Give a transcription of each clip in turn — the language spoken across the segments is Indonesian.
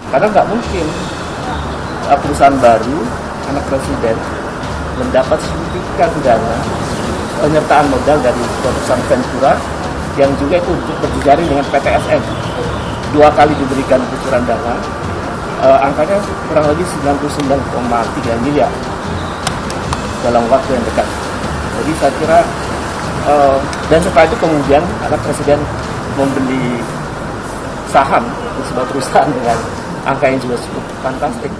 Karena nggak mungkin perusahaan baru, anak presiden, mendapat suntikan dana penyertaan modal dari perusahaan Ventura yang juga itu berjejaring dengan PTSM. 2 kali diberikan kucuran dana, angkanya kurang lebih 99,3 miliar dalam waktu yang dekat. Jadi saya kira, dan setelah itu kemudian anak presiden membeli saham di sebuah perusahaan dengan angka yang juga cukup fantastik.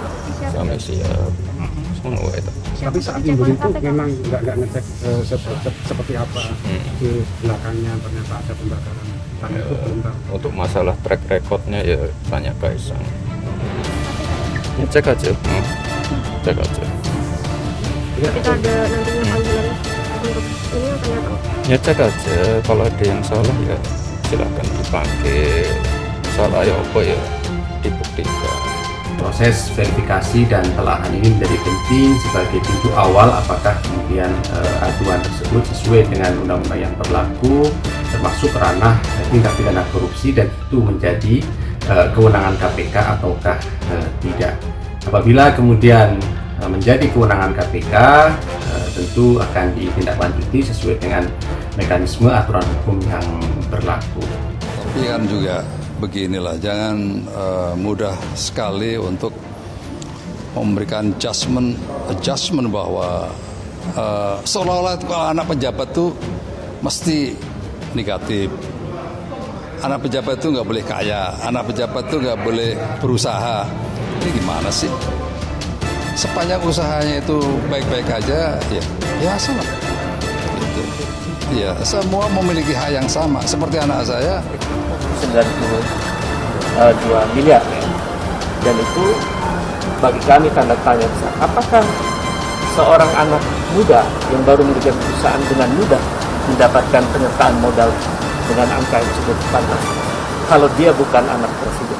Kami siap. Semua itu. Tapi saat membeli itu memang nggak ngecek seperti apa di belakangnya, ternyata ada pembakaran. Itu belum tahu. Untuk masalah track recordnya ya tanya Kaisang. Ya, cek aja. Cek aja. Kita ada nantinya panggilan untuk ini yang ternyata. Ya cek aja. Kalau ada yang salah ya silakan dipanggil. Salah ya apa ya dibuktikan. Proses verifikasi dan telahan ini menjadi penting sebagai pintu awal apakah kemudian aduan tersebut sesuai dengan undang-undang yang berlaku, termasuk ranah tindak pidana korupsi, dan itu menjadi kewenangan KPK ataukah tidak. Apabila kemudian menjadi kewenangan KPK, tentu akan ditindaklanjuti sesuai dengan mekanisme aturan hukum yang berlaku. Tapi kan juga beginilah, jangan mudah sekali untuk memberikan adjustment bahwa seolah-olah kalau anak pejabat tuh mesti negatif. Anak pejabat itu nggak boleh kaya, anak pejabat itu nggak boleh berusaha. Ini gimana sih? Sepanjang usahanya itu baik-baik aja, ya salah. Gitu. Ya, semua memiliki hak yang sama. Seperti anak saya. 92 miliar ya. Dan itu bagi kami tanda tanya besar. Apakah seorang anak muda yang baru mendirikan perusahaan dengan mudah mendapatkan penyertaan modal dengan angka yang cukup fantastis kalau dia bukan anak presiden?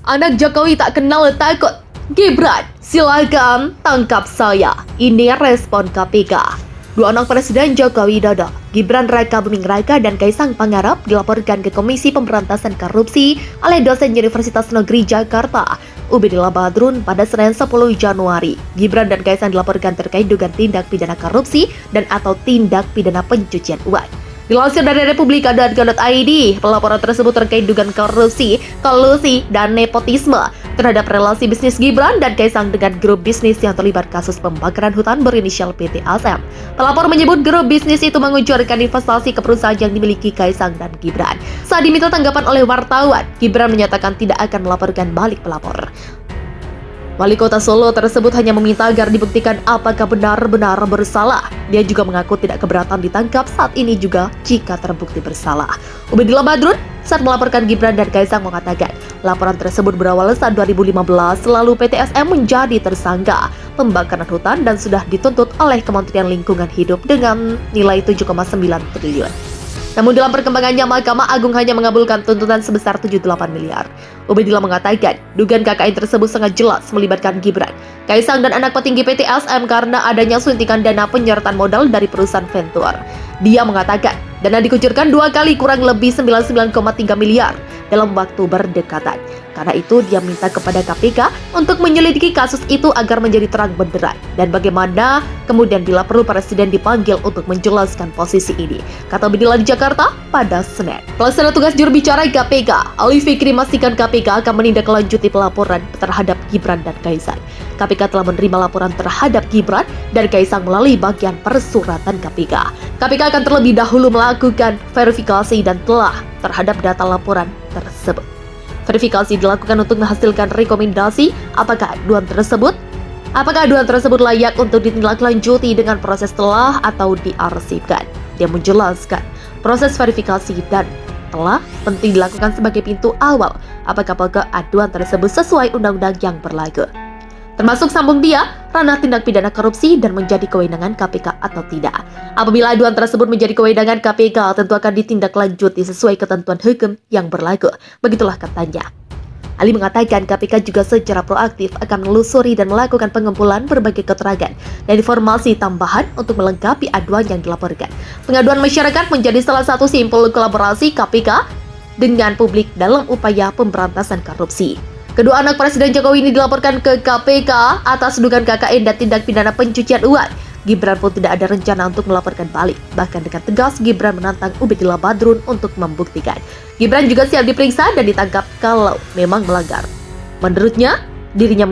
Anak Jokowi tak kenal takut. Gibran, silakan tangkap saya. Ini respon KPK. 2 anak Presiden Joko Widodo, Gibran Raka Buming Raka dan Kaisang Pangarep dilaporkan ke Komisi Pemberantasan Korupsi oleh dosen Universitas Negeri Jakarta, Ubedillah Badrun pada Senin 10 Januari. Gibran dan Kaisang dilaporkan terkait dugaan tindak pidana korupsi dan atau tindak pidana pencucian uang. Dilansir dari republika.go.id, pelaporan tersebut terkait dugaan korupsi, kolusi, dan nepotisme terhadap relasi bisnis Gibran dan Kaisang dengan grup bisnis yang terlibat kasus pembakaran hutan berinisial PT ASM. Pelapor menyebut grup bisnis itu mengucurkan investasi ke perusahaan yang dimiliki Kaisang dan Gibran. Saat diminta tanggapan oleh wartawan, Gibran menyatakan tidak akan melaporkan balik pelapor. Wali Kota Solo tersebut hanya meminta agar dibuktikan apakah benar-benar bersalah. Dia juga mengaku tidak keberatan ditangkap saat ini juga jika terbukti bersalah. Ubedillah Badrun saat melaporkan Gibran dan Kaisang mengatakan, laporan tersebut berawal saat 2015 lalu PTSM menjadi tersangka pembakaran hutan dan sudah dituntut oleh Kementerian Lingkungan Hidup dengan nilai 7,9 triliun. Namun dalam perkembangannya, Mahkamah Agung hanya mengabulkan tuntutan sebesar 78 miliar. Ubedillah mengatakan, dugaan KKN tersebut sangat jelas melibatkan Gibran, Kaisang dan anak petinggi PT ASM karena adanya suntikan dana penyertaan modal dari perusahaan Ventura. Dia mengatakan, dana dikucurkan 2 kali kurang lebih 99,3 miliar dalam waktu berdekatan. Karena itu dia minta kepada KPK untuk menyelidiki kasus itu agar menjadi terang benderang dan bagaimana kemudian bila perlu Presiden dipanggil untuk menjelaskan posisi ini, kata Ubedillah di Jakarta pada Senin. Pelaksana tugas juru bicara KPK, Ali Fikri memastikan KPK akan menindaklanjuti pelaporan terhadap Gibran dan Kaisang. KPK telah menerima laporan terhadap Gibran dan Kaisang melalui bagian persuratan KPK. KPK akan terlebih dahulu melakukan verifikasi dan telah terhadap data laporan tersebut. Verifikasi dilakukan untuk menghasilkan rekomendasi apakah aduan tersebut layak untuk ditindaklanjuti dengan proses telah atau diarsipkan. Dia menjelaskan, proses verifikasi dan telah penting dilakukan sebagai pintu awal apakah pokok aduan tersebut sesuai undang-undang yang berlaku. Termasuk sambung dia, ranah tindak pidana korupsi dan menjadi kewenangan KPK atau tidak. Apabila aduan tersebut menjadi kewenangan KPK, tentu akan ditindaklanjuti sesuai ketentuan hukum yang berlaku. Begitulah katanya. Ali mengatakan KPK juga secara proaktif akan menelusuri dan melakukan pengumpulan berbagai keterangan dan informasi tambahan untuk melengkapi aduan yang dilaporkan. Pengaduan masyarakat menjadi salah satu simpul kolaborasi KPK dengan publik dalam upaya pemberantasan korupsi. Kedua anak Presiden Jokowi ini dilaporkan ke KPK atas dugaan KKN dan tindak pidana pencucian uang. Gibran pun tidak ada rencana untuk melaporkan balik. Bahkan dengan tegas Gibran menantang Ubedillah Badrun untuk membuktikan. Gibran juga siap diperiksa dan ditangkap kalau memang melanggar. Menurutnya, dirinya